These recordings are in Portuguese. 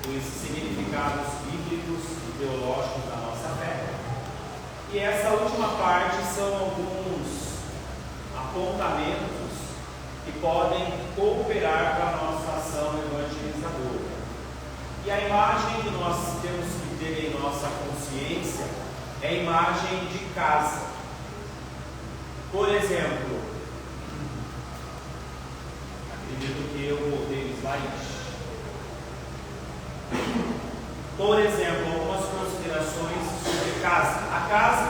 os significados bíblicos e teológicos da nossa fé. E essa última parte são alguns apontamentos que podem cooperar para a nossa ação evangelizadora. E a imagem que nós temos que ter em nossa consciência é a imagem de casa. Por exemplo, acredito que eu voltei o slide. Por exemplo, algumas considerações sobre casa. A casa,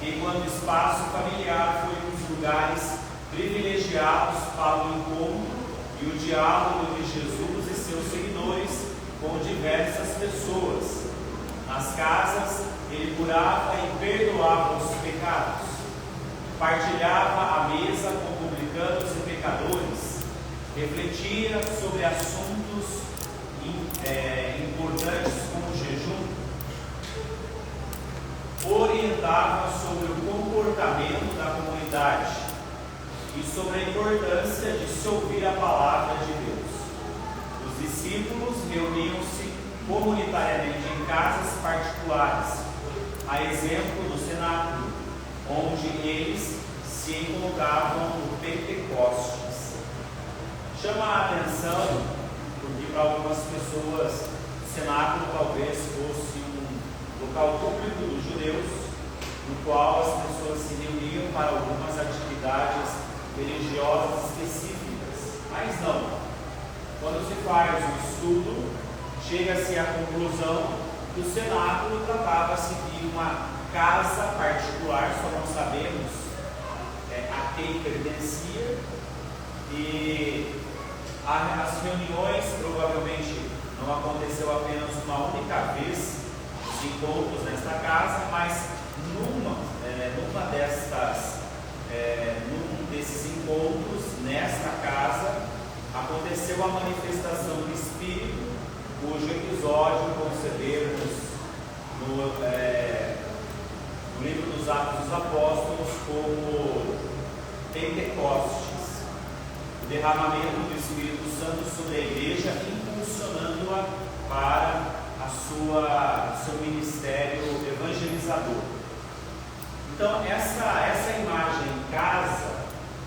enquanto espaço familiar, foi um dos lugares privilegiados para o encontro e o diálogo de Jesus e seus seguidores com diversas pessoas. Nas casas, ele curava e perdoava os pecados, partilhava a mesa com publicanos e pecadores, refletia sobre assuntos importantes como o jejum, orientava sobre o comportamento da comunidade e sobre a importância de se ouvir a palavra de Deus. Os discípulos reuniam-se comunitariamente em casas particulares, a exemplo do cenáculo, onde eles se encontravam no Pentecostes. Chama a atenção porque para algumas pessoas o cenáculo talvez fosse um local público dos judeus, no qual as pessoas se reuniam para algumas atividades religiosas específicas. Mas não. Quando se faz o estudo, chega-se à conclusão que o cenáculo tratava-se de uma casa particular, só não sabemos a quem pertencia, e as reuniões provavelmente não aconteceu apenas uma única vez, os encontros nesta casa, mas num desses encontros, nesta casa, aconteceu a manifestação do Espírito, cujo episódio concebemos no livro dos Atos dos Apóstolos como Pentecostes, o derramamento do Espírito Santo sobre a igreja, impulsionando-a para seu ministério evangelizador. Então, essa imagem em casa,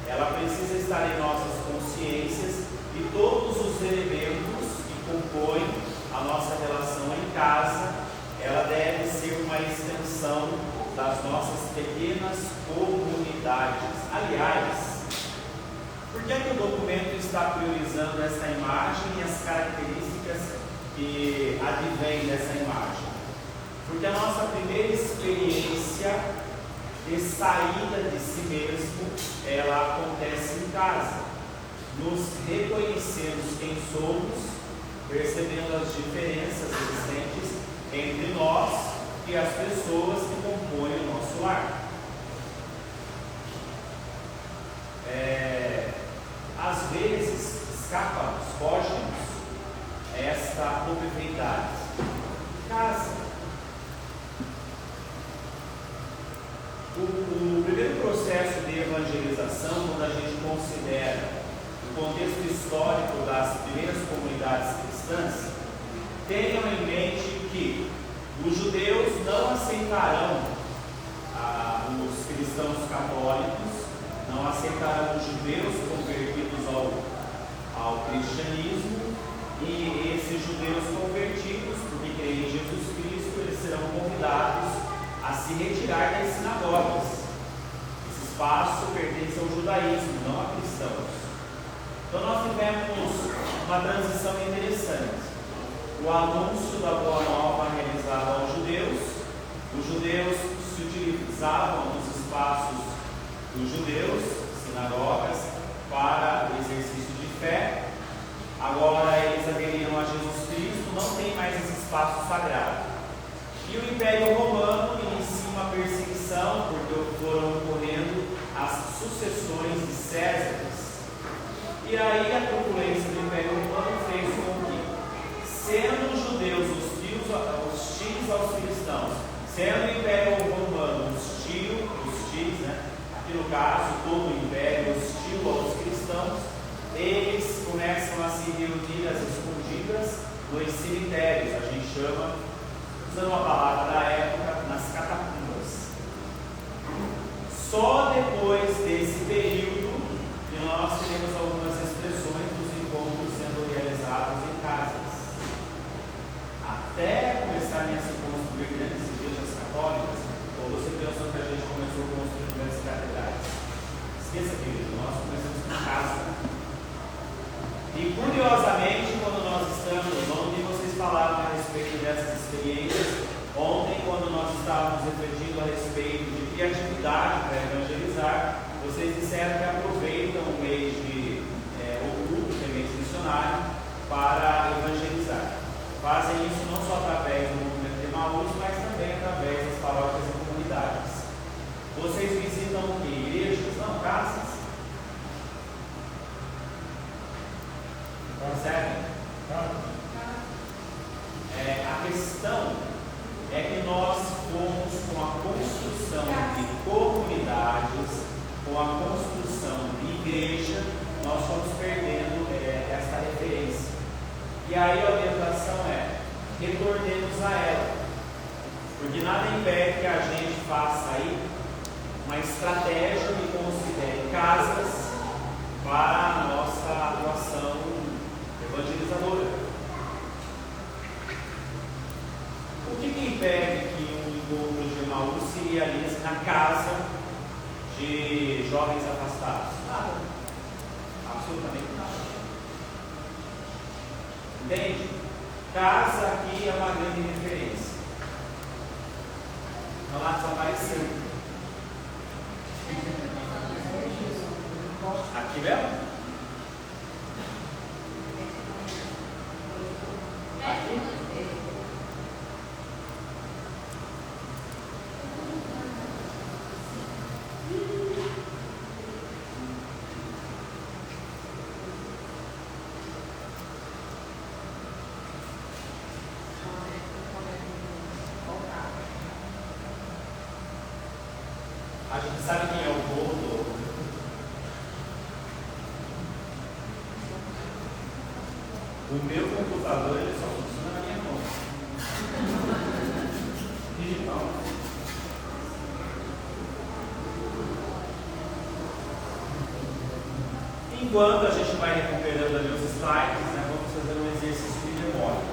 ela precisa estar em nossas consciências, e todos os elementos que compõem a nossa relação em casa, ela deve ser uma extensão das nossas pequenas comunidades. Aliás, por que o documento está priorizando essa imagem e as características que advêm dessa imagem? Porque a nossa primeira experiência de saída de si mesmo, ela acontece em casa. Nos reconhecemos quem somos, percebendo as diferenças existentes entre nós e as pessoas que compõem o nosso lar. Às vezes, escapamos, fogimos esta obviedade. Casa. O primeiro processo de evangelização, quando a gente considera o contexto histórico das primeiras comunidades cristãs, tenham em mente que os judeus não aceitarão os cristãos católicos, não aceitarão os judeus convertidos ao cristianismo, e esses judeus convertidos, porque creem em Jesus Cristo, eles serão convidados a se retirar das sinagogas. Esse espaço pertence ao judaísmo, não a cristãos. Então nós tivemos uma transição interessante. O anúncio da Boa Nova realizado aos judeus. Os judeus se utilizavam dos espaços dos judeus, sinagogas, para o exercício de fé. Agora eles aderiram a Jesus Cristo, não tem mais esse espaço sagrado. E o Império Romano inicia uma perseguição, porque foram ocorrendo as sucessões de Césares. E aí a turbulência do Império Romano fez com que, sendo os judeus hostis aos cristãos, sendo o Império Romano hostis, aqui no caso todo o Império hostil aos cristãos, eles começam a se reunir às escondidas nos cemitérios, chama, usando uma palavra da época, nas catacumbas. Só depois desse período que nós teremos algumas expressões dos encontros sendo realizados em casas. Até começarem a se construir grandes igrejas católicas, ou você pensou que a gente começou a construir grandes catedrais? Esqueça, querido, nós começamos em casa. E curiosamente, quando nós estamos, ontem vocês falaram a respeito dessas experiências, ontem quando nós estávamos refletindo a respeito de criatividade para evangelizar, vocês disseram que aproveitam o mês de outubro, que é mês missionário, para evangelizar. Fazem isso não só através do movimento de Emaús, mas também através das paróquias e comunidades. Vocês visitam o que? Igrejas? Não, casas? Percebem? A questão é que nós fomos com a construção de comunidades, com a construção de igreja, nós fomos perdendo esta referência. E aí a orientação é: retornemos a ela, porque nada impede que a gente faça aí uma estratégia que considere casas para a nossa atuação evangelizadora. O que impede que um encontro de Emaús se realize na casa de jovens afastados? Nada. Absolutamente nada. Entende? Casa aqui é uma grande referência. Olha lá, desapareceu. Aqui mesmo? Aqui? A gente sabe quem é o gordo? O meu computador ele só funciona na minha mão. Digital. Enquanto a gente vai recuperando ali os slides, vamos fazer um exercício de memória.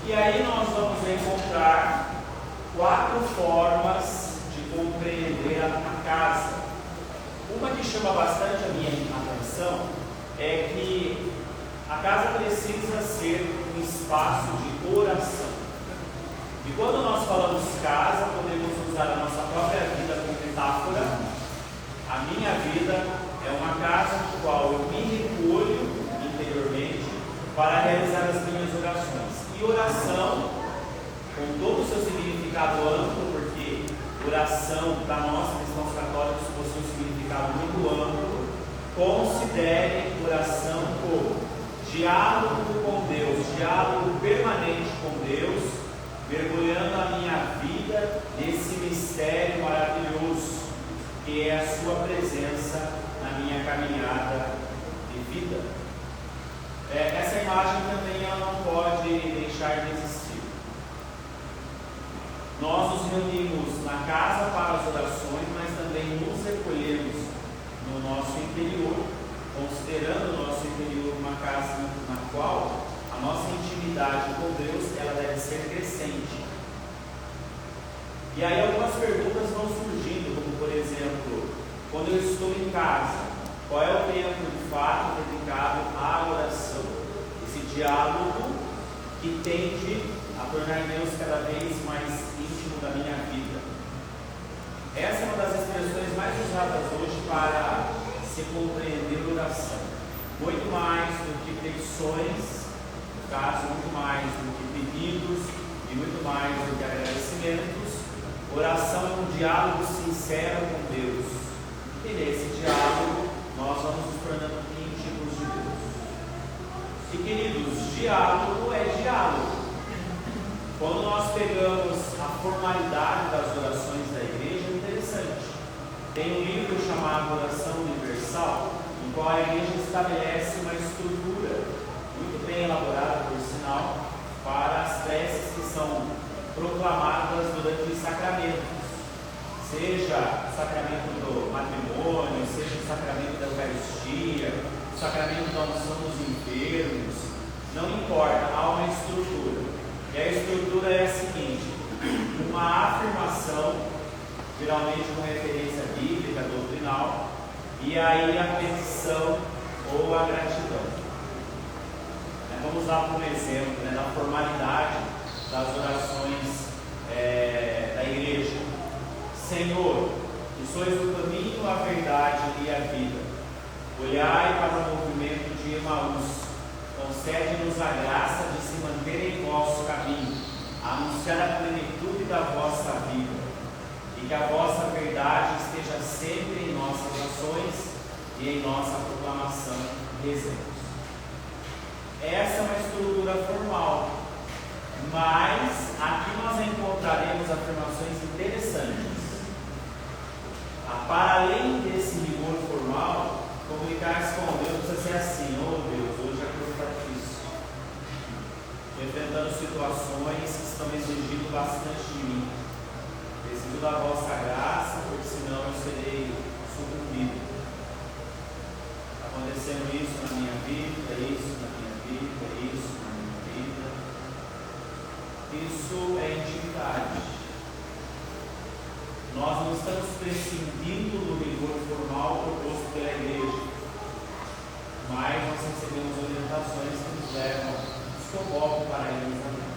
E aí nós vamos encontrar 4 formas de compreender a casa. Uma que chama bastante a minha atenção é que a casa precisa ser um espaço de oração. E quando nós falamos casa, podemos usar a nossa própria vida como metáfora. A minha vida é uma casa no qual eu me recolho interiormente para realizar as minhas orações. E oração, com todo o seu significado amplo, porque oração para nós cristãos católicos possui um significado muito amplo, considere oração como diálogo com Deus, diálogo permanente com Deus, mergulhando a minha vida nesse mistério maravilhoso que é a sua presença na minha caminhada de vida. Essa imagem também ela não pode deixar de existir. Nós nos reunimos na casa para as orações, mas também nos recolhemos no nosso interior, considerando o nosso interior uma casa na qual a nossa intimidade com Deus ela deve ser crescente. E aí algumas perguntas vão surgindo, como por exemplo, quando eu estou em casa, qual é o tempo de fato dedicado à oração? Esse diálogo que tende a tornar Deus cada vez mais íntimo da minha vida. Essa é uma das expressões mais usadas hoje para se compreender oração. Muito mais do que petições, no caso, muito mais do que pedidos e muito mais do que agradecimentos. Oração é um diálogo sincero com Deus. E nesse diálogo nós vamos nos tornando íntimos de Deus. E queridos, diálogo é diálogo. Quando nós pegamos a formalidade das orações da igreja, é interessante. Tem um livro chamado Oração Universal, em qual a igreja estabelece uma estrutura muito bem elaborada, por sinal, para as preces proclamadas durante os sacramentos, seja o sacramento do matrimônio, seja o sacramento da Eucaristia, o sacramento da unção dos enfermos, não importa, há uma estrutura. E a estrutura é a seguinte: uma afirmação, geralmente com referência bíblica, doutrinal, e aí a petição ou a gratidão. Vamos dar como exemplo, na formalidade das orações da igreja. Senhor, que sois o caminho, a verdade e a vida, olhai para o movimento de Emaús, concede-nos a graça de se manter em vosso caminho, anunciar a plenitude da vossa vida, e que a vossa verdade esteja sempre em nossas ações e em nossa proclamação. Rezemos. Essa é uma estrutura formal, mas aqui nós encontraremos afirmações interessantes. Para além desse rigor formal, comunicar-se com Deus precisa ser assim: oh Deus, hoje a coisa está difícil, estou enfrentando situações que estão exigindo bastante de mim, preciso da vossa graça, porque senão eu serei sucumbido. Está acontecendo isso na minha vida, isso na minha vida, isso na minha vida. Isso é intimidade. Nós não estamos prescindindo do rigor formal proposto pela igreja, mas nós recebemos orientações que nos levam, nos convocam para irmos também.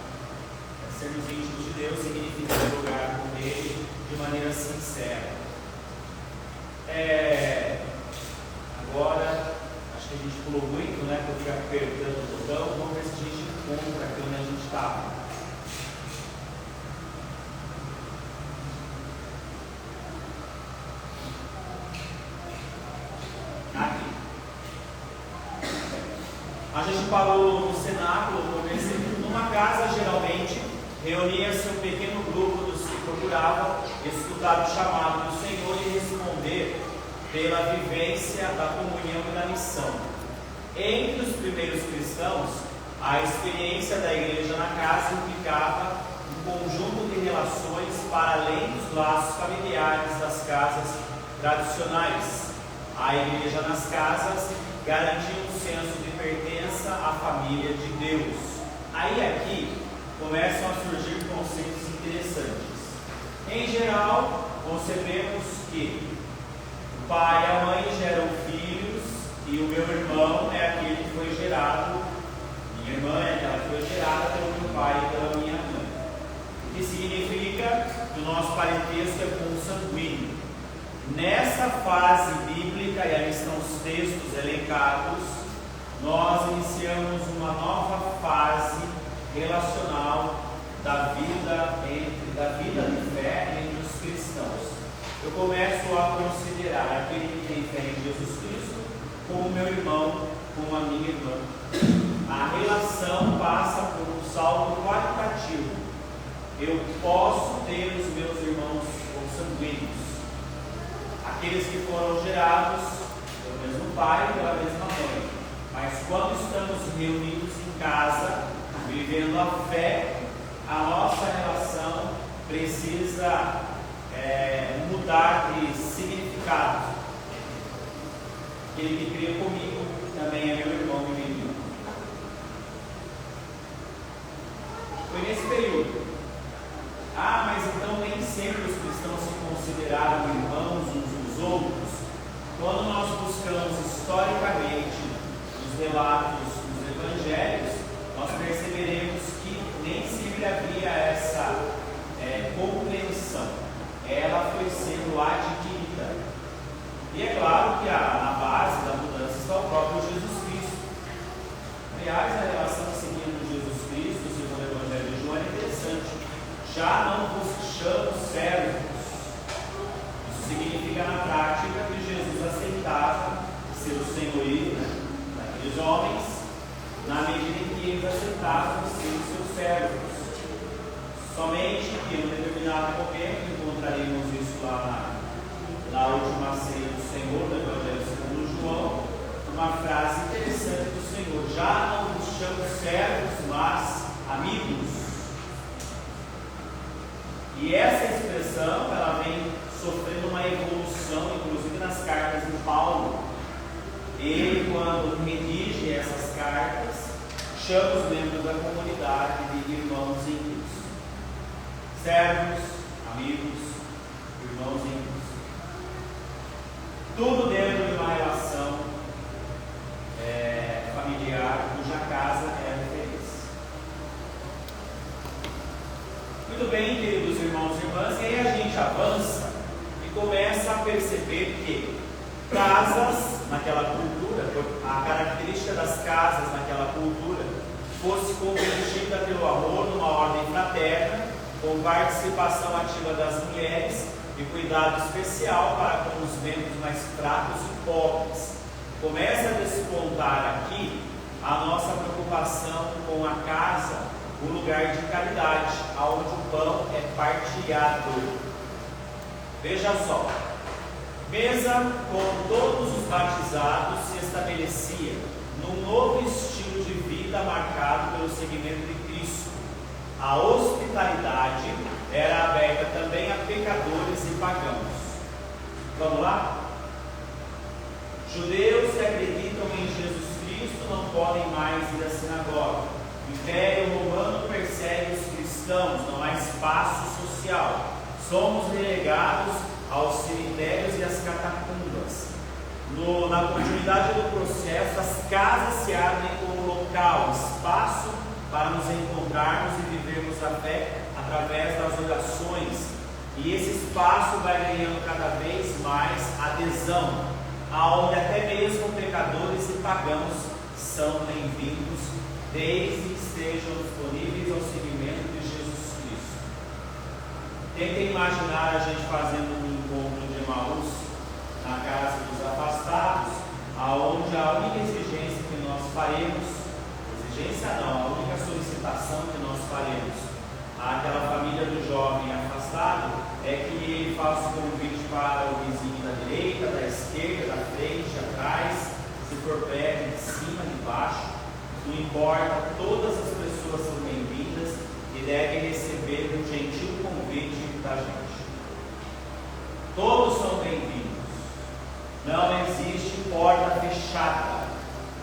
Sermos íntimos de Deus significa dialogar com Ele de maneira sincera. Agora, acho que a gente pulou muito, né? Porque ficar apertando o botão. Vamos ver se a gente encontra aqui onde a gente estava. Aqui. A gente parou no cenáculo, numa casa geralmente reunia-se um pequeno grupo dos que procuravam escutar o chamado do Senhor e responder pela vivência da comunhão e da missão. Entre os primeiros cristãos, a experiência da igreja na casa implicava um conjunto de relações para além dos laços familiares das casas tradicionais. A igreja nas casas garantia um senso de pertença à família de Deus. Aí aqui começam a surgir conceitos interessantes. Em geral, concebemos que o pai e a mãe geram filhos e o meu irmão é aquele que foi gerado, minha irmã é aquela que foi gerada pelo meu pai e pela minha mãe. O que significa que o nosso parentesco é consanguíneo. Nessa fase bíblica, e ali estão os textos elencados, nós iniciamos uma nova fase relacional da vida de fé entre os cristãos. Eu começo a considerar aquele que tem fé em Jesus Cristo como meu irmão, como a minha irmã. A relação passa por um salto qualitativo. Eu posso ter os meus irmãos consanguíneos, aqueles que foram gerados pelo mesmo pai e pela mesma mãe. Mas quando estamos reunidos em casa, vivendo a fé, a nossa relação precisa mudar de significado. Aquele que cria comigo também é meu irmão e minha irmã. Foi nesse período. Mas então nem sempre os cristãos se consideraram irmãos uns dos outros. Quando nós buscamos historicamente os relatos dos evangelhos, nós perceberemos que nem sempre havia essa compreensão. Ela foi sendo adquirida. E é claro que na base da mudança está o próprio Jesus Cristo. Aliás, a relação seguindo Jesus Cristo, segundo o Evangelho de João, é interessante. Já não vos chamo servos. Isso significa na prática que Jesus aceitava ser o senhorio daqueles homens, na medida em que eles aceitavam ser os seus servos. Somente que em um determinado momento, encontraremos isso lá na última ceia do Senhor, no Evangelho segundo João, uma frase interessante do Senhor: já não vos chamo servos, mas amigos. E essa expressão, ela vem sofrendo uma evolução, inclusive nas cartas de Paulo. Ele, quando redige essas cartas, chama os membros da comunidade de irmãos em Cristo. Servos, amigos, irmãos em Cristo. Tudo dentro de uma relação familiar, cuja casa é a referência. Muito bem, queridos irmãos e irmãs, e aí a gente avança e começa a perceber que casas naquela cultura, a característica das casas naquela cultura, fosse convertida pelo amor numa ordem fraterna, com participação ativa das mulheres e cuidado especial para com os membros mais fracos e pobres. Começa a despontar aqui a nossa preocupação com a casa, o lugar de caridade, onde o pão é partilhado. Veja só, mesa com todos os batizados se estabelecia num novo estilo de vida marcado pelo seguimento de Cristo. A hospitalidade era aberta também a pecadores e pagãos. Vamos lá? Judeus que acreditam em Jesus Cristo não podem mais ir à sinagoga. O Império Romano persegue os cristãos, não há espaço social. Somos relegados aos cemitérios e às catacumbas. Na continuidade do processo, as casas se abrem como local, espaço para nos encontrarmos e vivermos a fé através das orações. E esse espaço vai ganhando cada vez mais adesão, aonde até mesmo pecadores e pagãos são bem-vindos, desde que estejam disponíveis ao seguimento de Jesus Cristo. Tentem imaginar a gente fazendo um encontro de Emaús na casa dos afastados, aonde a única exigência que nós faremos, a única solicitação que nós faremos àquela família do jovem afastado é que ele faça o convite para o vizinho da direita, da esquerda, da frente, atrás, se for perto, de cima, de baixo, não importa, todas as pessoas são bem-vindas e devem receber um gentil convite da gente. Todos são bem-vindos. Não existe porta fechada.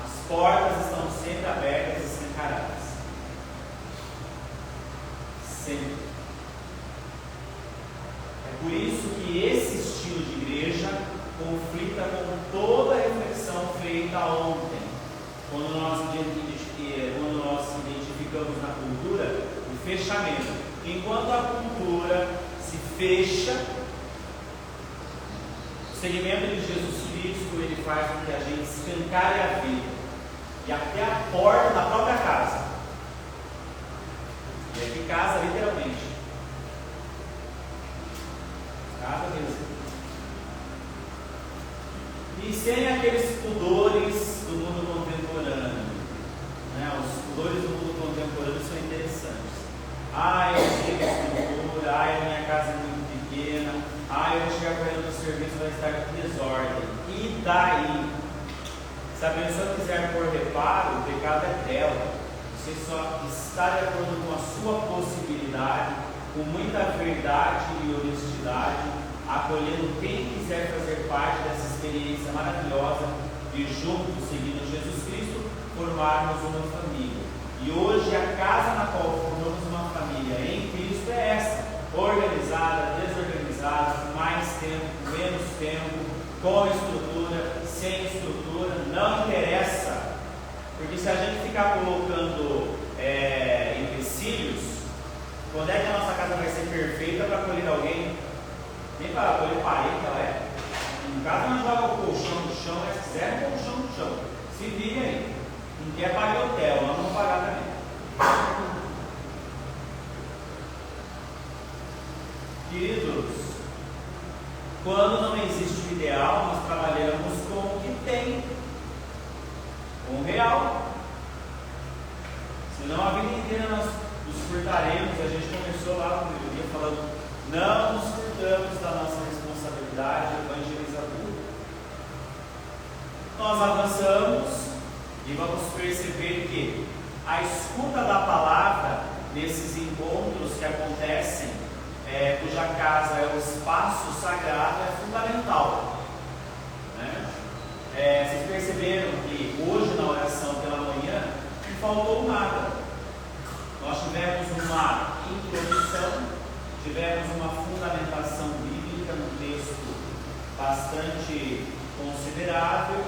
As portas estão sempre abertas e escancaradas. Sempre. É por isso que esse estilo de igreja conflita com toda a reflexão feita ontem, quando nós identificamos na cultura o fechamento. Enquanto a cultura se fecha, o seguimento de Jesus Cristo ele faz com que a gente escancare a vida e até a porta da própria casa. E aqui casa literalmente. Casa mesmo. E sem aqueles pudores do mundo contemporâneo. Os pudores do mundo contemporâneo são interessantes. Eu tenho estrutura, a minha casa é muito pequena, eu vou chegar correndo no serviço, vai estar com desordem. E daí? Se a pessoa quiser pôr reparo, o pecado é dela. Você só está de acordo com a sua possibilidade, com muita verdade e honestidade, acolhendo quem quiser fazer parte dessa experiência maravilhosa de juntos, seguindo Jesus Cristo, formarmos uma família. E hoje a casa na qual formamos uma família em Cristo é essa, organizada, desorganizada, com mais tempo, menos tempo, com estrutura, sem estrutura, não interessa. Porque se a gente ficar colocando empecilhos, quando é que a nossa casa vai ser perfeita para acolher alguém? Nem para acolher parente, ela é. Em casa não joga o colchão no chão, mas se quiser um colchão no chão. Se vire aí. Não quer pagar hotel, nós vamos pagar também. Queridos, quando não existe o ideal, nós trabalhamos com o que tem, com o real. Senão a vida inteira nós nos furtaremos. A gente começou lá no primeiro dia falando, não nos furtamos da nossa responsabilidade evangelizadora. Nós avançamos e vamos perceber que a escuta da palavra nesses encontros que acontecem cuja casa é o espaço sagrado, é fundamental, né? Vocês perceberam que hoje na oração pela manhã não faltou nada. Nós tivemos uma introdução, tivemos uma fundamentação bíblica no texto bastante considerável,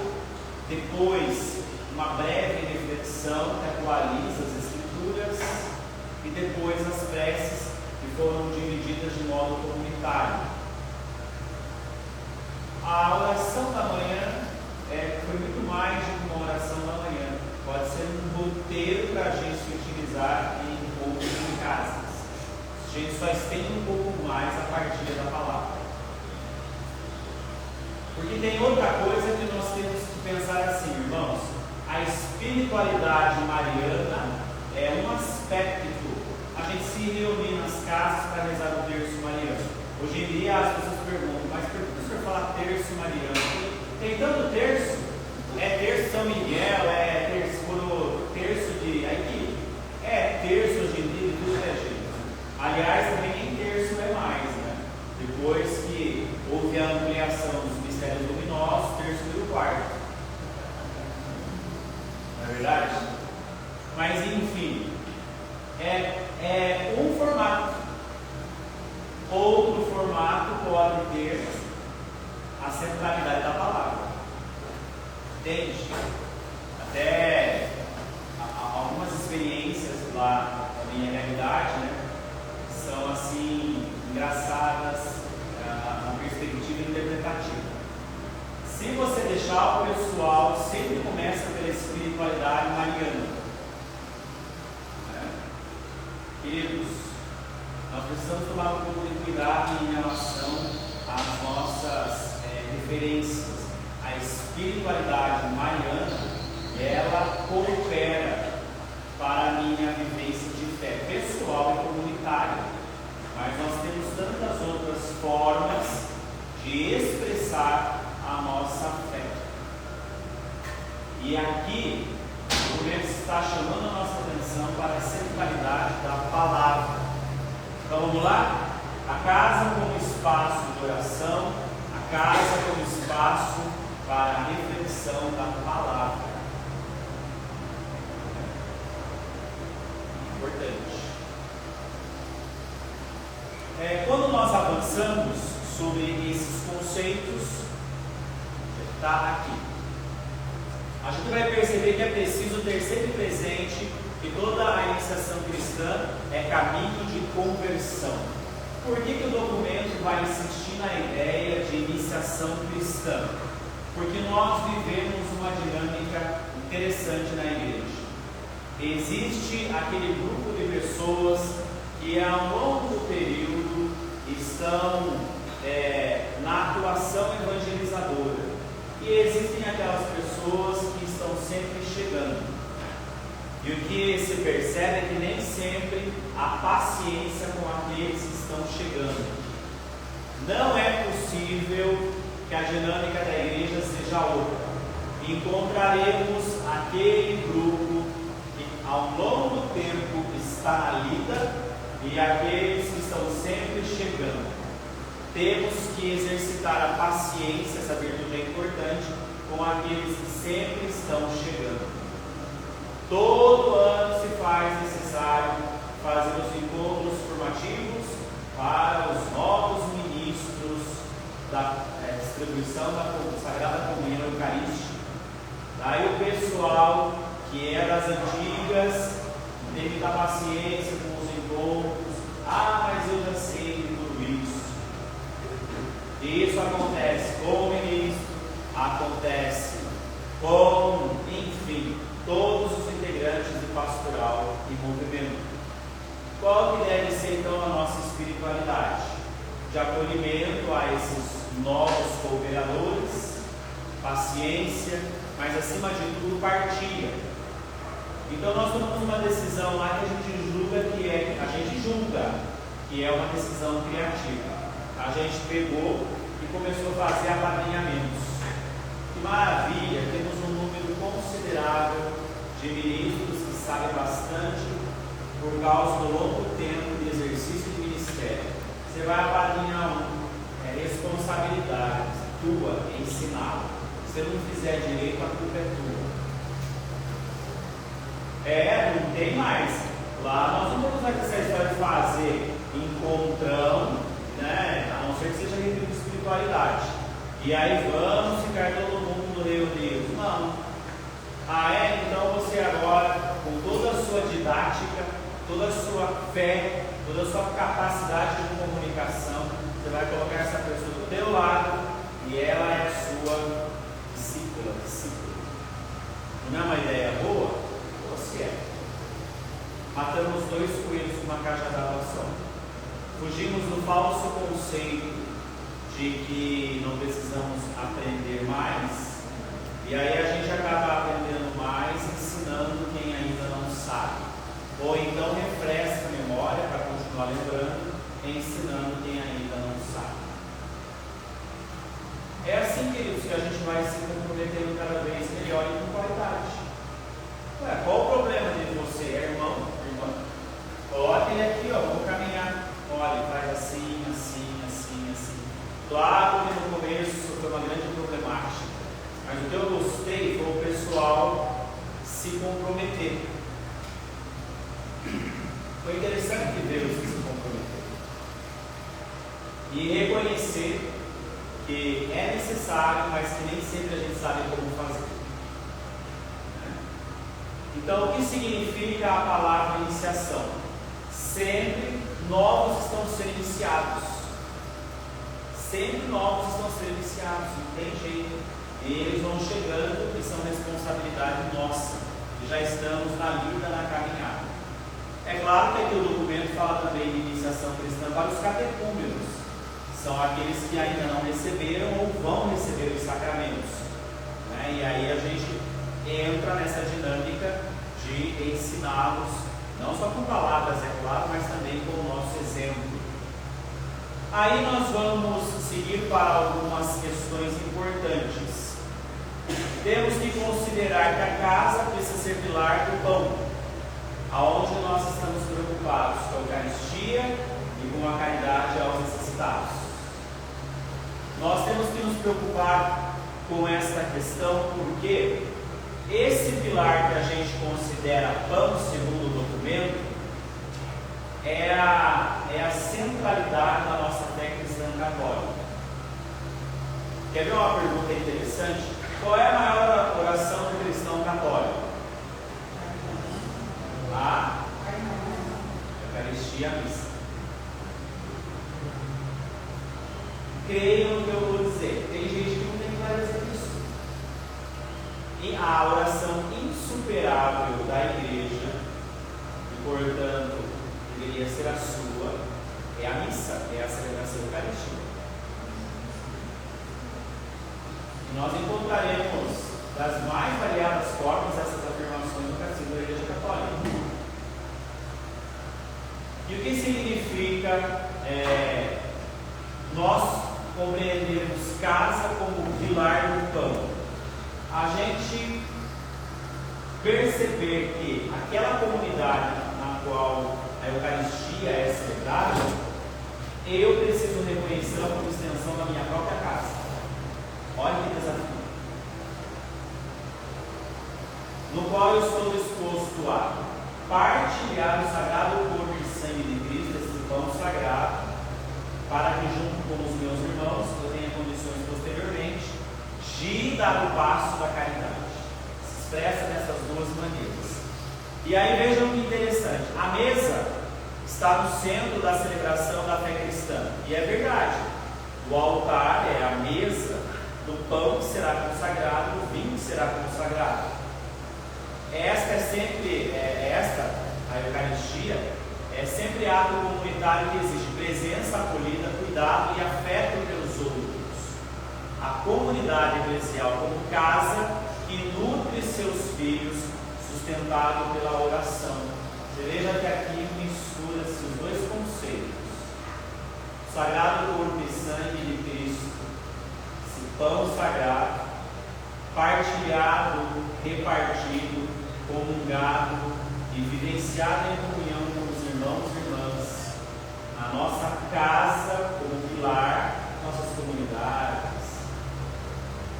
depois uma breve reflexão que atualiza as Escrituras e depois as preces que foram divididas de modo comunitário. A oração da manhã foi muito mais do que uma oração da manhã, pode ser um roteiro para a gente utilizar em poucos em casas. A gente só estende um pouco mais a partir da palavra. Porque tem outra coisa que nós temos que pensar assim, irmãos. A espiritualidade mariana é um aspecto. A gente se reunir nas casas para rezar o terço mariano. Hoje em dia as pessoas perguntam, mas por que o senhor fala terço mariano? Tem tanto terço? É terço São Miguel, é terço de... Aí, terço hoje em dia, tudo é jeito. Aliás, também nem terço é mais, né? Depois que houve a ampliação dos mistérios luminosos, terço virou quarto. Não é verdade? Mas enfim, é um formato. Outro formato pode ter a centralidade da palavra. Entende? Até algumas experiências lá da minha realidade, né, são assim engraçadas na perspectiva interpretativa. Se você deixar, o pessoal sempre começa pela espiritualidade mariana. Queridos, nós precisamos tomar um pouco de cuidado em relação às nossas referências. A espiritualidade mariana, ela coopera para a minha vivência de fé pessoal e comunitária. Mas nós temos tantas outras formas de expressar a nossa fé. E aqui, o governo está chamando a nossa atenção para a centralidade da palavra. Então vamos lá? A casa como espaço de oração, a casa como espaço para a reflexão da palavra. Importante. Quando nós avançamos sobre esses conceitos, está aqui. A gente vai perceber que é preciso ter sempre presente que toda a iniciação cristã é caminho de conversão. Por que o documento vai insistir na ideia de iniciação cristã? Porque nós vivemos uma dinâmica interessante na igreja. Existe aquele grupo de pessoas que ao longo do período estão na atuação evangelizadora. E existem aquelas pessoas que estão sempre chegando. E o que se percebe é que nem sempre há paciência com aqueles que estão chegando. Não é possível que a dinâmica da igreja seja outra. Encontraremos aquele grupo que ao longo do tempo está na lida e aqueles que estão sempre chegando. Temos que exercitar a paciência, essa virtude é importante, com aqueles que sempre estão chegando. Todo ano se faz necessário fazer os encontros formativos para os novos ministros da distribuição da Sagrada Comunhão Eucarística. Daí o pessoal que é das antigas tem que dar paciência com os encontros. Mas eu já sei de tudo isso. E isso acontece com o ministro, acontece com, enfim, todos os integrantes do pastoral e movimento. Qual que deve ser então a nossa espiritualidade? De acolhimento a esses novos cooperadores, paciência, mas acima de tudo partilha. Então nós tomamos uma decisão lá que a gente julga que é uma decisão criativa. A gente pegou e começou a fazer apadrinhamentos. Que maravilha, temos um número considerável de ministros que sabem bastante por causa do longo tempo de exercício de ministério. você vai apadrinhar um. É responsabilidade tua ensiná-lo. Se você não fizer direito, a culpa é tua. Não tem mais. Lá nós não temos essa história de fazer encontrão, né? A não ser que seja retiro de espiritualidade. E aí vamos ficar todo mundo reunido. Não. Então você agora, com toda a sua didática, toda a sua fé, toda a sua capacidade de comunicação, você vai colocar essa pessoa do teu lado e ela é a sua discípula. Não é uma ideia boa? Você é. Matamos 2 coelhos com uma cajadada só. Fugimos do falso conceito de que não precisamos aprender mais. E aí a gente acaba aprendendo mais, ensinando quem ainda não sabe. Ou então refresca a memória para continuar lembrando, ensinando quem ainda não sabe. É assim, queridos, que a gente vai se comprometendo cada vez melhor e com qualidade. Qual o problema de você, irmão? Irmã? Coloque ele aqui, vamos caminhar. Olha, faz assim. Claro que no começo foi uma grande problemática. Mas o que eu gostei foi o pessoal se comprometer. Foi interessante ver os que se comprometeram. E reconhecer que é necessário, mas que nem sempre a gente sabe como fazer. Então, o que significa a palavra iniciação? Sempre novos estão sendo iniciados. Sempre novos estão sendo iniciados, não tem jeito. E eles vão chegando e são responsabilidade nossa. E já estamos na vida, na caminhada. É claro que aqui o documento fala também de iniciação cristã para os catecúmenos. São aqueles que ainda não receberam ou vão receber os sacramentos. E aí a gente entra nessa dinâmica de ensiná-los, não só com palavras, é claro, mas também com o nosso exemplo. Aí nós vamos seguir para algumas questões importantes. Temos que considerar que a casa precisa ser pilar do pão, aonde nós estamos preocupados com a Eucaristia e com a caridade aos necessitados. Nós temos que nos preocupar com esta questão porque esse pilar que a gente considera pão, segundo o documento, é a centralidade da nossa fé cristã católica. Quer ver uma pergunta interessante? Qual é a maior oração do cristão católico? A Eucaristia, a missa. Creio no que eu vou dizer. Tem gente que não tem clareza disso. E a oração insuperável da igreja, e portanto deveria ser a sua, é a missa, é a celebração eucarística. E nós encontraremos das mais variadas formas essas afirmações no Catecismo da Igreja Católica. E o que significa nós compreendermos casa como pilar do pão? A gente perceber que aquela comunidade na qual a Eucaristia é celebrada, eu preciso reconhecê-la como extensão da minha própria casa. Olha que desafio. No qual eu estou disposto a partilhar o sagrado corpo e sangue de Cristo, esse pão sagrado, para que junto com os meus irmãos eu tenha condições posteriormente de dar o passo da caridade. Se expressa dessas duas maneiras. E aí vejam que interessante, a mesa está no centro da celebração da fé cristã, e é verdade, o altar é a mesa do pão que será consagrado, do vinho que será consagrado. Esta é sempre, a Eucaristia, é sempre ato comunitário que exige presença, acolhida, cuidado e afeto pelos outros. A comunidade eclesial como casa que nutre seus filhos, sustentado pela oração. Você veja que aqui mistura-se os dois conceitos: o sagrado corpo e sangue de Cristo, esse pão sagrado, partilhado, repartido, comungado e vivenciado em comunhão com os irmãos e irmãs a nossa casa como pilar, nossas comunidades,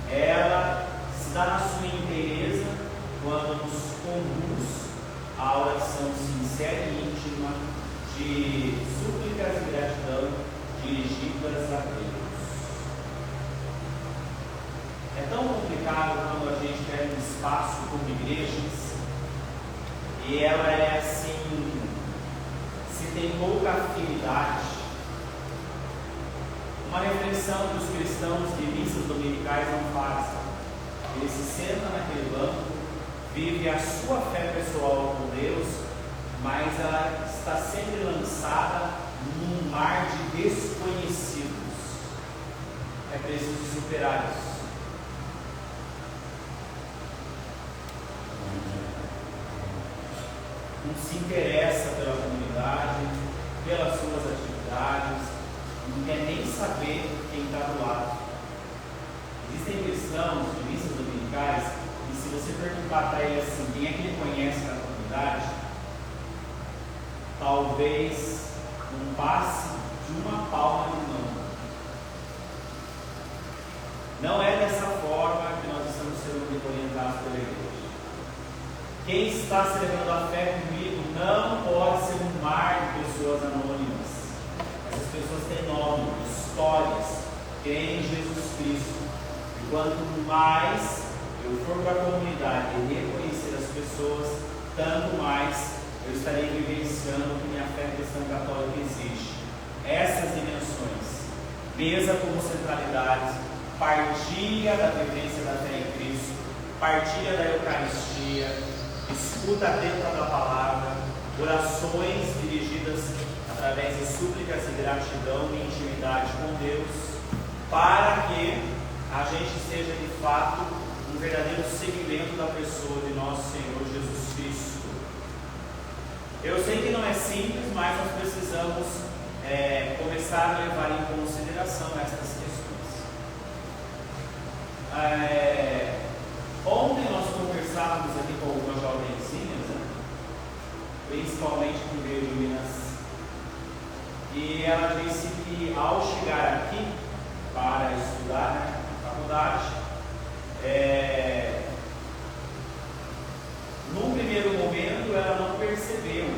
ela se dá na sua inteireza quando nos conduz à oração sincera e íntima de súplicas e gratidão dirigidas a Deus. É tão complicado quando a gente pega um espaço como igrejas e ela é assim, se tem pouca afinidade. Uma reflexão que os cristãos de missas dominicais não fazem. Ele se senta naquele banco, vive a sua fé pessoal com Deus, mas ela está sempre lançada num mar de desconhecidos. É preciso superar isso. Não se interessa pela comunidade, pelas suas atividades, não quer nem saber quem está do lado. Existem cristãos de missas dominicais e se você perguntar para ele assim, quem é que ele conhece na comunidade, talvez não passe de uma palma de mão. Não é dessa forma que nós estamos sendo orientados pela igreja. Quem está celebrando a fé comigo não pode ser um mar de pessoas anônimas. Essas pessoas têm nome, histórias, creem em Jesus Cristo. E quanto mais eu for para a comunidade e reconhecer as pessoas, tanto mais eu estarei vivenciando o que minha fé cristã católica exige. Essas dimensões, mesa como centralidade, partilha da vivência da fé em Cristo, partilha da Eucaristia, escuta atenta da palavra, orações dirigidas através de súplicas e gratidão e intimidade com Deus, para que a gente seja de fato um verdadeiro seguimento da pessoa de nosso Senhor Jesus Cristo. Eu sei que não é simples, mas nós precisamos começar a levar em consideração essas questões. Ontem nós conversávamos aqui com algumas jovenzinhas, né? Principalmente que veio de Minas, e ela disse que ao chegar aqui para estudar, né, na faculdade, num primeiro momento ela não percebeu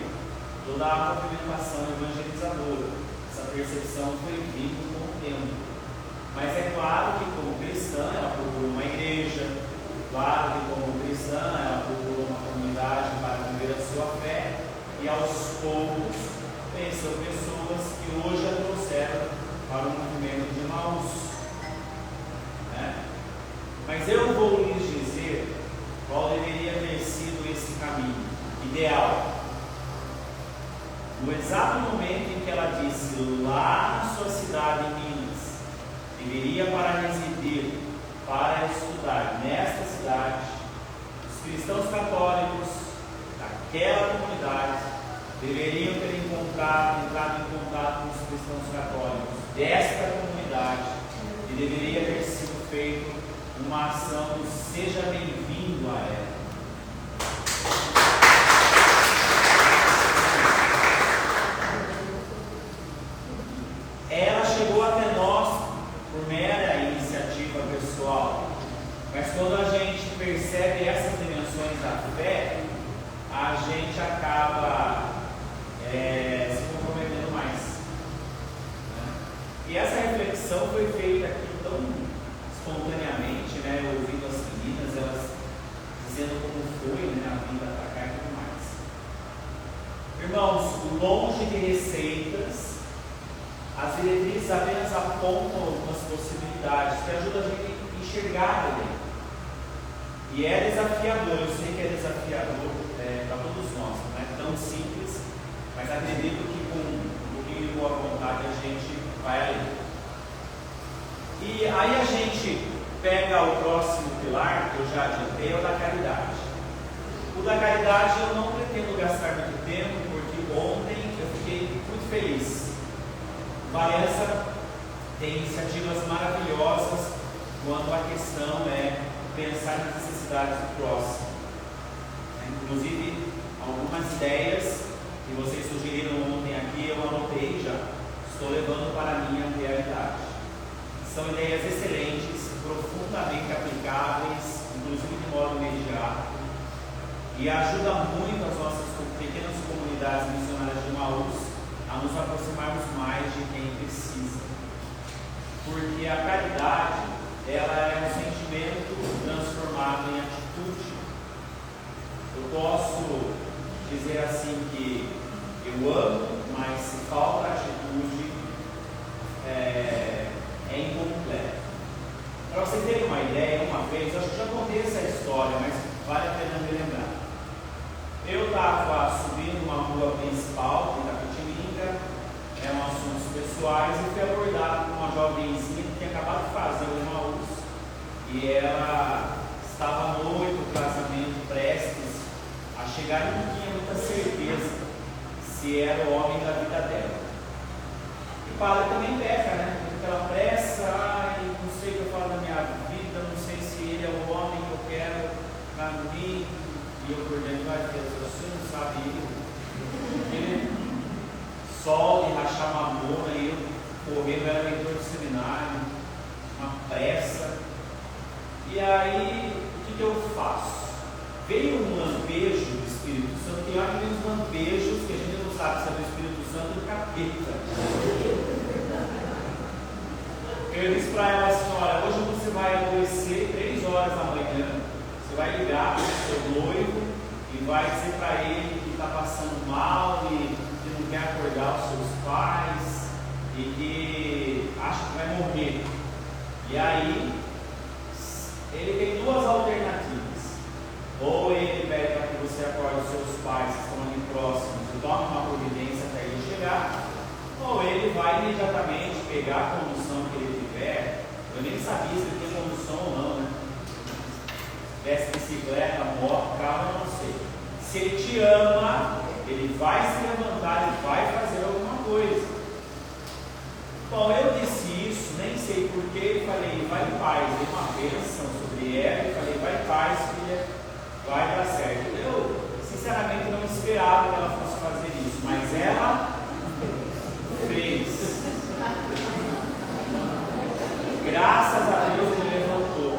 toda a movimentação evangelizadora. Essa percepção foi vindo com o tempo. Mas é claro que como cristã ela procurou uma igreja, claro que como cristã ela procurou uma comunidade para viver a sua fé, e aos poucos conheceu pessoas que hoje a trouxeram para o movimento de Emaús, né? Mas eu vou lhes dizer qual deveria ter sido esse caminho ideal. No exato momento em que ela disse lá na sua cidade em Minas, deveria para residir, para estudar nesta cidade, os cristãos católicos daquela comunidade deveriam ter entrado em contato com os cristãos católicos desta comunidade e deveria ter sido feita uma ação do seja bem-vindo a ela. Ela chegou até nós por mera iniciativa pessoal, mas quando a gente percebe essas dimensões da fé, a gente acaba se comprometendo mais, né? E essa reflexão foi feita aqui tão espontaneamente, né? Ouvindo as meninas, elas dizendo como foi, né, a vida para cá e tudo mais. Irmãos, longe de receitas, as diretrizes apenas apontam algumas possibilidades que ajudam a gente a enxergar ali. E é desafiador, eu sei que é desafiador para todos nós, não é tão simples, mas acredito que com um pouquinho de boa vontade a gente vai ali. E aí a gente pega o próximo pilar, que eu já adiantei, é o da caridade. O da caridade eu não pretendo gastar muito tempo, porque ontem eu fiquei muito feliz. Valença tem iniciativas maravilhosas quando a questão é pensar nas necessidades do próximo. Inclusive, algumas ideias que vocês sugeriram ontem aqui, eu anotei já. estou levando para a minha realidade. São ideias excelentes, profundamente aplicáveis, inclusive de modo imediato, e ajuda muito as nossas pequenas comunidades missionárias de Emaús a nos aproximarmos mais de quem precisa. Porque a caridade, ela é um sentimento transformado em atitude. Eu posso dizer assim que eu amo, mas se falta atitude, é incompleto. Para vocês terem uma ideia, uma vez, acho que já contei essa história, mas vale a pena me lembrar. Eu estava subindo uma rua principal de Itapetininga, eram assuntos pessoais, e fui abordado por uma jovenzinha que tinha acabado de fazer o Emaús, e ela estava noiva, o casamento prestes a chegar, e não tinha muita certeza se era o homem da vida dela. E padre também peca, né? Aquela pressa, não sei o que eu falo da minha vida, não sei se ele é o homem que eu quero para mim. E eu por dentro, vai Deus, você não sabe ele sol e rachar mamona, e eu correndo, era leitor do seminário, uma pressa. E aí, o que eu faço? Veio um lampejo do Espírito Santo, e olha uns lampejos que a gente não sabe se é do Espírito Santo ou do capeta. Eu disse para ela assim: olha, hoje você vai adoecer 3 horas da manhã, você vai ligar para o seu noivo e vai dizer para ele que está passando mal e que não quer acordar os seus pais e que acha que vai morrer. E aí, ele tem 2 alternativas: ou ele pede para que você acorde os seus pais que estão ali próximos e tome uma providência para ele chegar, ou ele vai imediatamente pegar a condução que ele tiver. Eu nem sabia se ele tem condução ou não, né? Tivesse bicicleta, moto, carro, eu não sei. Se ele te ama, ele vai se levantar e vai fazer alguma coisa. Bom, eu disse isso, nem sei porquê, falei, vai em paz, dei uma bênção sobre ela e falei, vai em paz, filha, vai dar certo. Eu, sinceramente, não esperava que ela fosse fazer isso, mas ela fez. Graças a Deus ele levantou.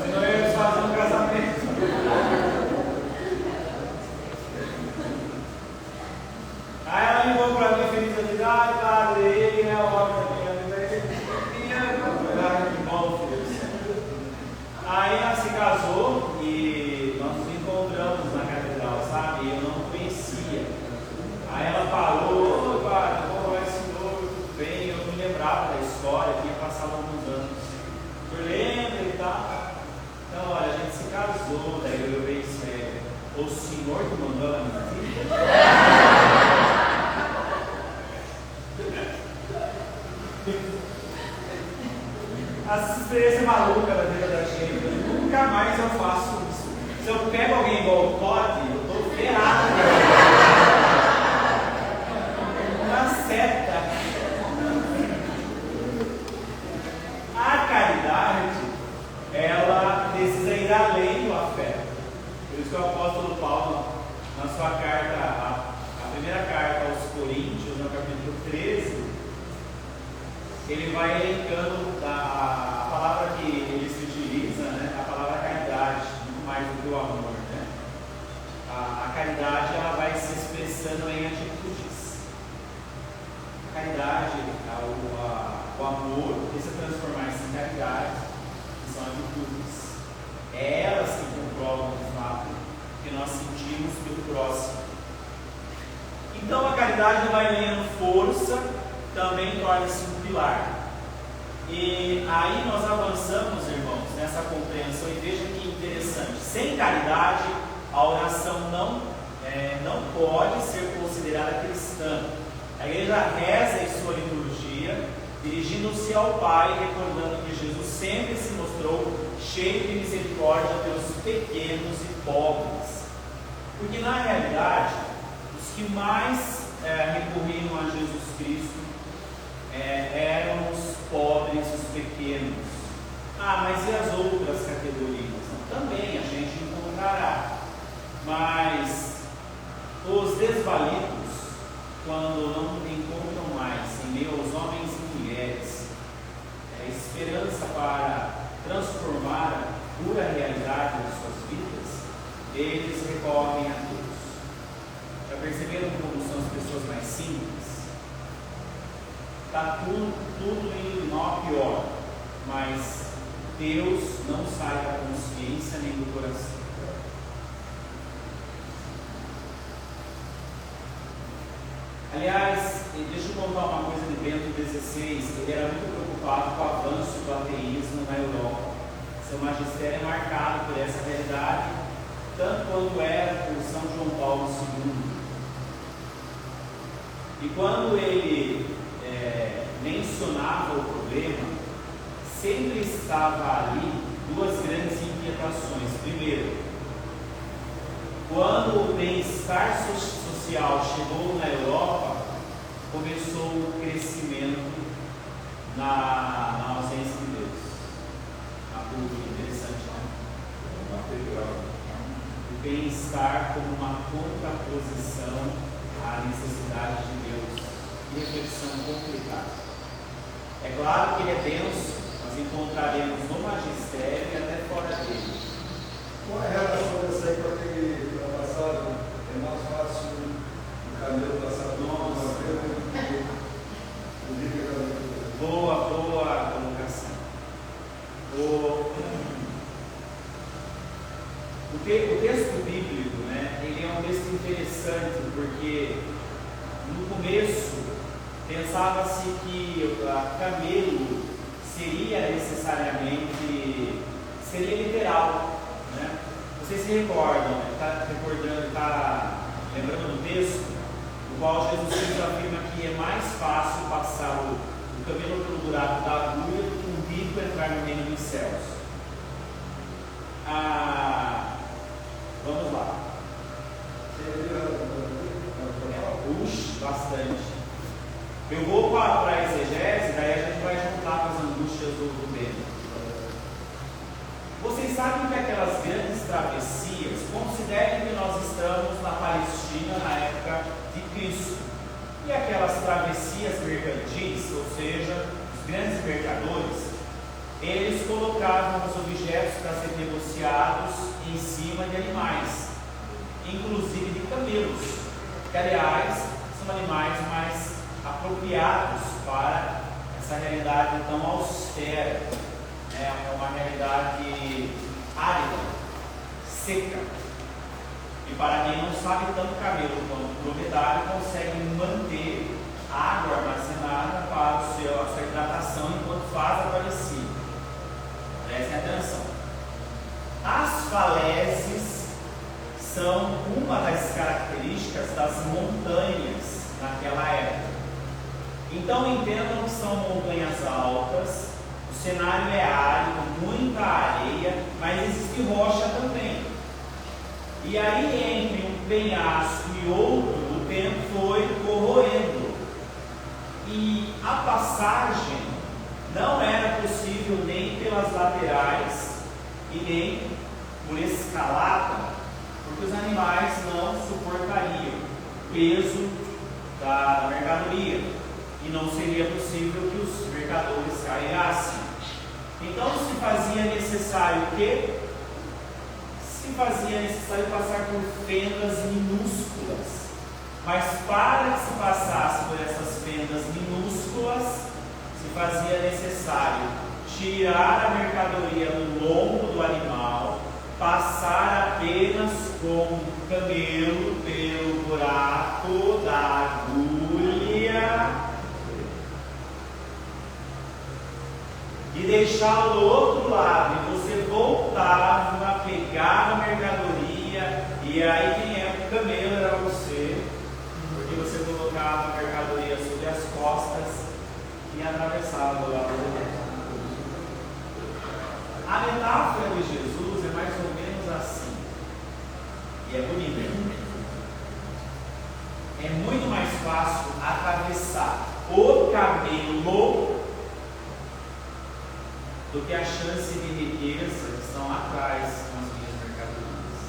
Senão eu ia fazer um casamento. Aí ela ligou para mim feliz da idade, padre, ele é o homem da minha vida. Que bom, filho. Aí ela se casou e nós nos encontramos na catedral, sabe? Eu não conhecia. Aí ela falou: ô padre, como vai esse noivo? Tudo bem? Eu me lembrava da história que ia passar alguns anos. Eu lembro e tal. Então, olha, a gente se casou, daí eu pensei: o senhor que mandou ela me dizer? Essa experiência maluca da vida da gente, nunca mais eu faço isso. Se eu pego alguém igual o Todd, eu estou ferrado. Uma seta. A caridade, ela precisa ir além do afeto. Por isso que o apóstolo Paulo, na sua carta, a primeira carta aos Coríntios, no capítulo 13, ele vai elencando a palavra que ele se utiliza, né? A palavra caridade, muito mais do que o amor, né? A caridade, ela vai se expressando em atitudes. A caridade, o amor, que se transformar em caridade, que são atitudes. É elas que comprovam de fato que nós sentimos pelo próximo. Então a caridade vai ganhando força, também torna-se um pilar. E aí nós avançamos, irmãos, nessa compreensão, e veja que interessante: sem caridade a oração não pode ser considerada cristã. A igreja reza em sua liturgia, dirigindo-se ao Pai, recordando que Jesus sempre se mostrou cheio de misericórdia pelos pequenos e pobres. Porque na realidade, os que mais recorriam a Jesus Cristo eram os pobres, os pequenos. Mas e as outras categorias? Também a gente encontrará. Mas os desvalidos, quando não encontram mais em meio aos homens e mulheres esperança para transformar a pura realidade de suas vidas, eles recorrem a Deus. Já perceberam como são as pessoas mais simples? Está tudo indo de mal a pior, mas Deus não sai da consciência nem do coração. Aliás, deixa eu contar uma coisa de Bento XVI. Ele era muito preocupado com o avanço do ateísmo na Europa. Seu magistério é marcado por essa realidade, tanto quanto era por São João Paulo II. E quando ele mencionava o problema, sempre estava ali duas grandes inquietações. Primeiro, quando o bem-estar social chegou na Europa, começou o crescimento na ausência de Deus. A cultura, interessante, não? O bem-estar como uma contraposição à necessidade de Deus. Que reflexão complicada. É claro que ele é denso, nós encontraremos no magistério e até fora dele. Qual é a relação dessa aí com aquele passado? É mais fácil o camelo passar do Boa colocação. O texto bíblico, né, ele é um texto interessante, porque no começo pensava-se que camelo seria literal, né? Vocês se recordam, está lembrando do texto, no qual Jesus Cristo afirma que é mais fácil passar o camelo pelo buraco da agulha do que um rico entrar no reino dos céus. Vamos lá. Puxa, bastante. Eu vou para a exegese, daí a gente vai juntar com as angústias do Bento. Vocês sabem que aquelas grandes travessias, considerem que nós estamos na Palestina na época de Cristo, e aquelas travessias mercantis, ou seja, os grandes mercadores, eles colocavam os objetos para serem negociados em cima de animais, inclusive de camelos, que aliás são animais mais apropriados para essa realidade tão austera. É uma realidade árida, seca. E para quem não sabe, tanto camelo quanto dromedário conseguem manter água armazenada para a sua hidratação enquanto faz a travessia. Prestem atenção. As falésias são uma das características das montanhas naquela época. Então entendam que são montanhas altas, o cenário é árido, muita areia, mas existe rocha também. E aí entre um penhasco e outro, o tempo foi corroendo. E a passagem não era possível nem pelas laterais e nem por escalada, porque os animais não suportariam o peso da mercadoria e não seria possível que os mercadores carregassem. Então se fazia necessário o quê? Se fazia necessário passar por fendas minúsculas. Mas para que se passasse por essas fendas minúsculas, se fazia necessário tirar a mercadoria do lombo do animal, passar apenas com o camelo pelo buraco da agulha e deixá-lo do outro lado, e você voltava a pegar a mercadoria, e aí quem é o camelo era você, porque você colocava a mercadoria sobre as costas e atravessava do lado do outro. A metáfora de Jesus é mais ou menos assim, e é bonita. É muito mais fácil atravessar o camelo do que a chance de riqueza que estão lá atrás com as minhas mercadorias.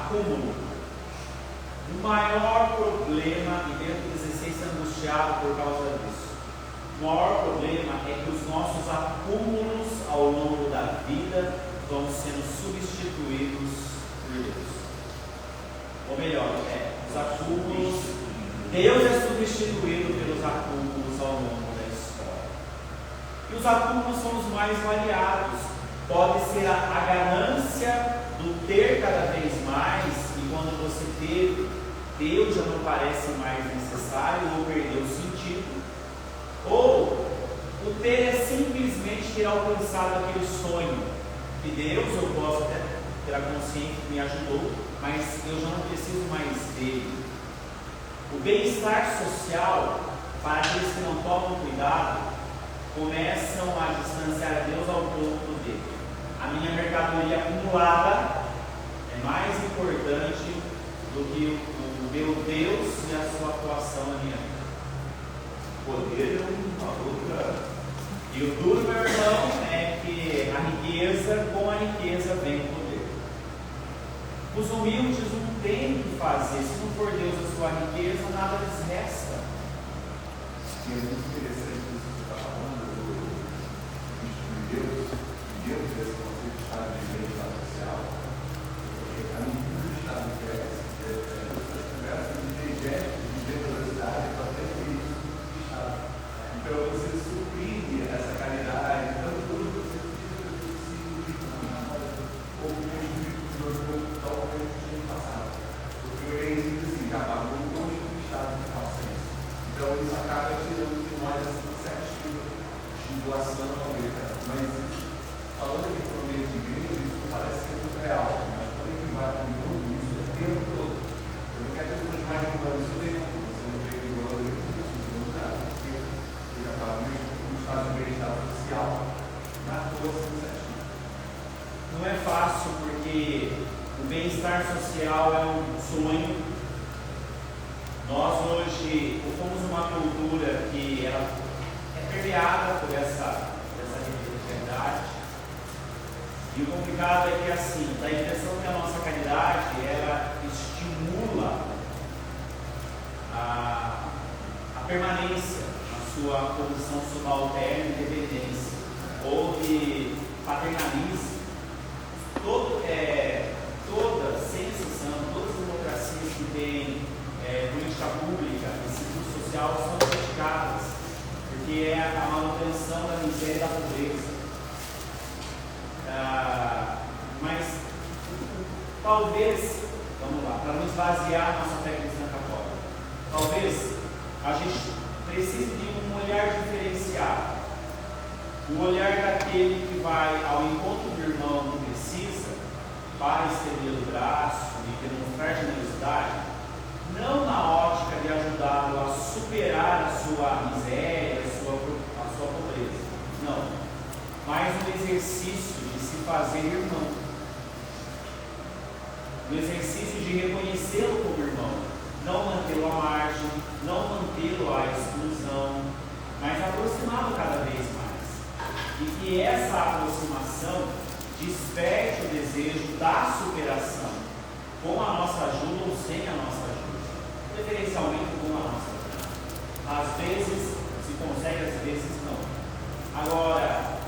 acúmulo. O maior problema, e Bento XVI está angustiado por causa disso, o maior problema é que os nossos acúmulos ao longo da vida vão sendo substituídos por Deus. Ou melhor, os acúmulos, Deus é substituído pelos acúmulos ao longo da história. E os acúmulos são os mais variados. Pode ser a ganância do ter cada vez mais, e quando você teve, Deus já não parece mais necessário ou perdeu o sentido. Ou o ter é simplesmente ter alcançado aquele sonho, que Deus, eu posso até ter a consciência que me ajudou, mas eu já não preciso mais dele. O bem-estar social, para aqueles que não tomam cuidado, começam a distanciar Deus ao ponto de a minha mercadoria acumulada é mais importante do que o meu Deus e a sua atuação na minha vida. Poder é uma outra. E o duro, meu irmão, é que a riqueza, com a riqueza vem o poder. Os humildes não têm o que fazer. Se não for Deus a sua riqueza, nada lhes resta. E é muito interessante isso que você está falando, de Deus esse conceito de estado de bem-estar social, porque a medida do estado cresce, as conversas de gestos de generosidade para ter isso de estado. Então você suprime essa caridade, tanto tudo que você precisa ou tal como a gente tinha passado. Porque o organismo assim, acaba com um monte de estado que faça isso. Então isso acaba tirando de nós essa certa estimulação na vida. Mas falando aqui para o meio de igreja, isso parece ser muito real, mas quando a gente vai para o mundo, isso é o tempo todo. Eu não quero que as pessoas mais mudando isso dentro, você não tem que igual isso, não dá, porque você já fala mesmo no estado de bem-estar social, na toa assim certinho. Não é fácil, porque o bem-estar social é um sonho. Nós hoje fomos uma cultura que ela é permeada por essa religiosidade. E o complicado é que assim, dá a impressão que a nossa caridade ela estimula a permanência na sua condição subalterna e dependência, ou de paternalismo. Toda, sem exceção, todas as democracias que têm política pública e seguro social são criticadas, porque é a manutenção da miséria e da pobreza. Mas talvez, vamos lá, para não esvaziar a nossa fé cristã católica, talvez a gente precise de um olhar diferenciado, o olhar daquele que vai ao encontro do irmão que precisa para estender o braço e demonstrar generosidade, não na ótica de ajudá-lo a superar a sua miséria, a sua pobreza, não, mas no exercício de se fazer irmão, no exercício de reconhecê-lo como irmão, não mantê-lo à margem, não mantê-lo à exclusão, mas aproximá-lo cada vez mais. E que essa aproximação desperte o desejo da superação, com a nossa ajuda ou sem a nossa ajuda, preferencialmente com a nossa ajuda. Às vezes se consegue, às vezes não. Agora,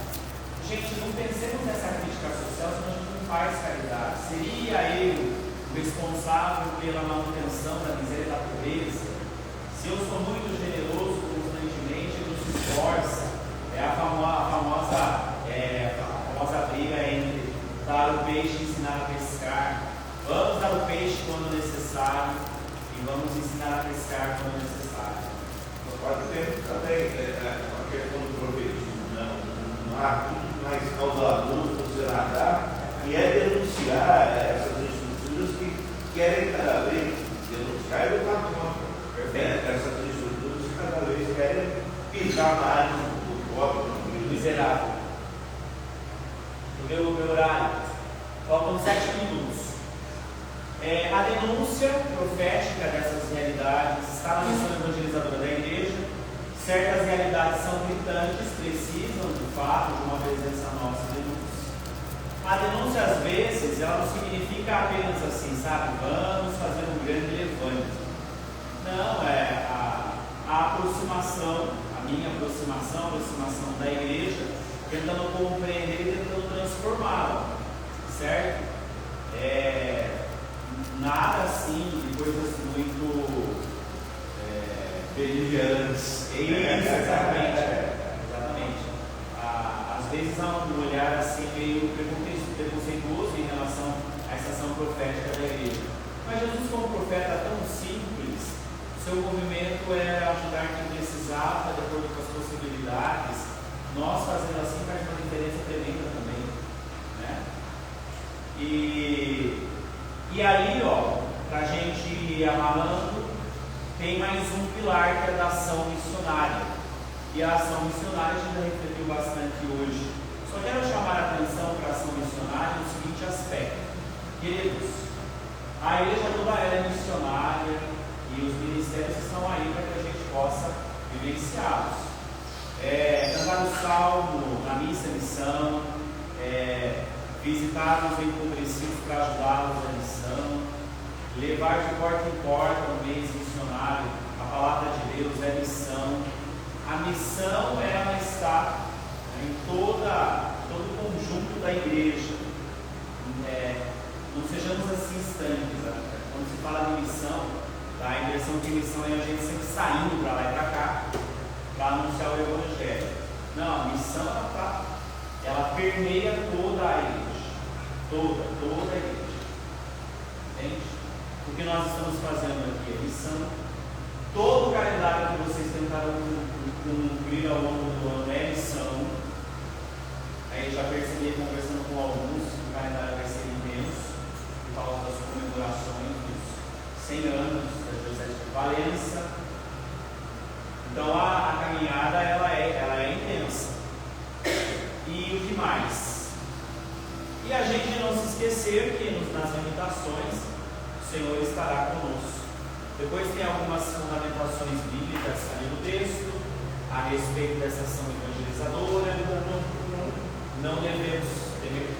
gente, não pensemos nessa crítica social, senão a gente não faz caridade. Seria ele o responsável pela manutenção da miséria e da pobreza? Se eu sou muito generoso constantemente, eu não se esforça. É a famosa briga entre dar o peixe e ensinar a pescar. Vamos dar o peixe quando necessário e vamos ensinar a pescar quando necessário. Pode ter também a questão do provetismo, não há tudo mais causador do seu radar, e é denunciar essas estruturas que querem cada vez denunciar e lutar contra. Essas estruturas que cada vez querem pisar na área do pobre, do Miserável. No meu horário, faltam 7 minutos. A denúncia profética dessas realidades está na missão evangelizadora da igreja. Certas realidades são gritantes, precisam de fato de uma presença nossa denúncia. A denúncia, às vezes, ela não significa apenas assim, sabe? Vamos fazer um grande levante. Não, é a aproximação, a minha aproximação, a aproximação da igreja, tentando compreender e tentando transformá-la, certo? Nada assim de coisas muito beligerantes. É isso, exatamente. Às vezes há um olhar assim meio preconceituoso em relação à estação profética da igreja. Mas Jesus, como profeta tão simples, seu movimento é ajudar quem precisava, de acordo com as possibilidades. Nós fazendo assim faz uma diferença tremenda também, né? E aí, para a gente ir amarrando, tem mais um pilar que é da ação missionária. E a ação missionária a gente já refletiu bastante hoje. Só quero chamar a atenção para a ação missionária no seguinte aspecto. Queridos, a igreja toda ela é missionária e os ministérios estão aí para que a gente possa vivenciá-los. Cantar o salmo na missa missão, visitar os empobrecidos para ajudá-los na missão, levar de porta em porta no mês missionário a palavra de Deus é missão. A missão, ela está em todo o conjunto da igreja. Não sejamos assim estanques. Quando se fala de missão, dá a impressão que missão é a gente sempre saindo para lá e para cá para anunciar o Evangelho. Não, a missão ela permeia toda a igreja. Toda a igreja. Entende? O que nós estamos fazendo aqui é missão. Todo o calendário que vocês tentaram cumprir ao longo do ano é missão. Aí já percebi, conversando com alguns, que o calendário vai ser imenso, por causa das comemorações dos 100 anos da Diocese de Valença. Então a caminhada ela é intensa. E o que mais? E a gente não se esquecer que nas limitações o Senhor estará conosco. Depois tem algumas fundamentações bíblicas ali no texto, a respeito dessa ação evangelizadora. Não devemos ter.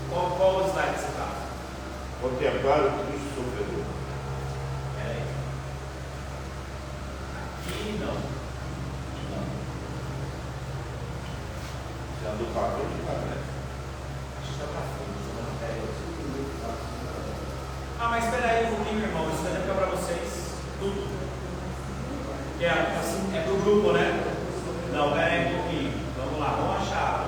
Qual slide você está? Contemplar o Cristo sofredor. Peraí. Aqui não. Já do papel de cabelo. Acho que está para frente, não pega. Mas espera aí um pouquinho, irmão. Isso vai ficar para vocês. Tudo. É pro grupo, né? Não, pera aí um pouquinho. Vamos lá, vamos achar.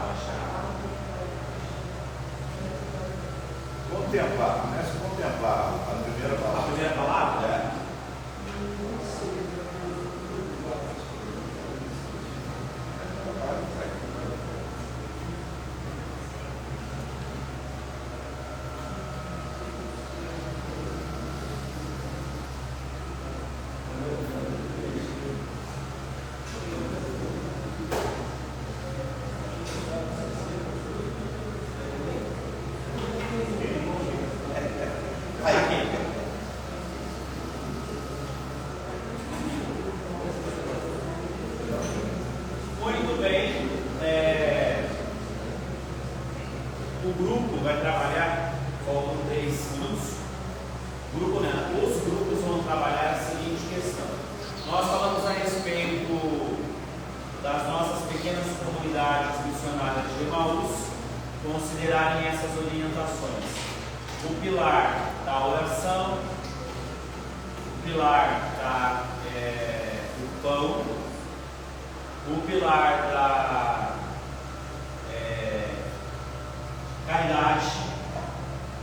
Contemplar, começa a contemplar a primeira palavra. A primeira palavra? Considerarem essas orientações: o pilar da oração, o pilar do pão, o pilar da caridade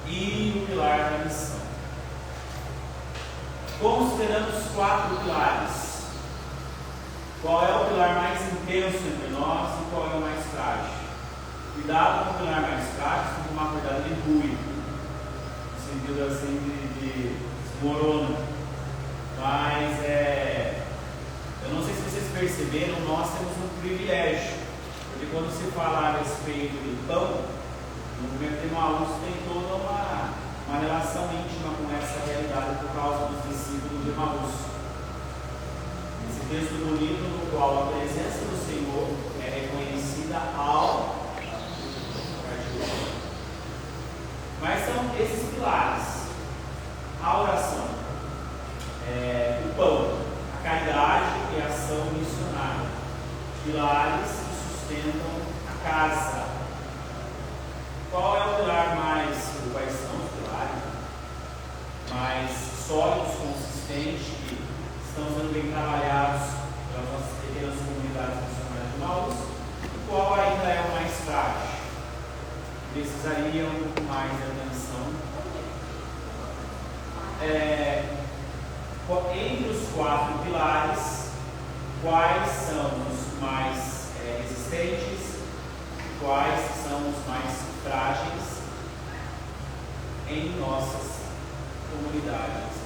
e o pilar da missão. Considerando os 4 pilares, qual é o pilar mais intenso entre nós e qual é o mais frágil? Cuidado com o pilar mais frágil, tem que tomar cuidado de ruim, no sentido assim de desmorona. Mas eu não sei se vocês perceberam, nós temos um privilégio, porque quando se fala a respeito de pão, o movimento de Emaús tem toda uma relação íntima com essa realidade por causa dos discípulos de Emaús. Esse texto bonito no qual a presença do Senhor é reconhecida ao pilares que sustentam a casa. Qual é o pilar mais, quais são os pilares mais sólidos, consistentes, que estão sendo bem trabalhados pelas nossas pequenas comunidades missionárias de Maús, e qual ainda é o mais frágil? Precisaria um pouco mais de atenção. Entre os 4 pilares, quais são os mais resistentes e quais são os mais frágeis em nossas comunidades?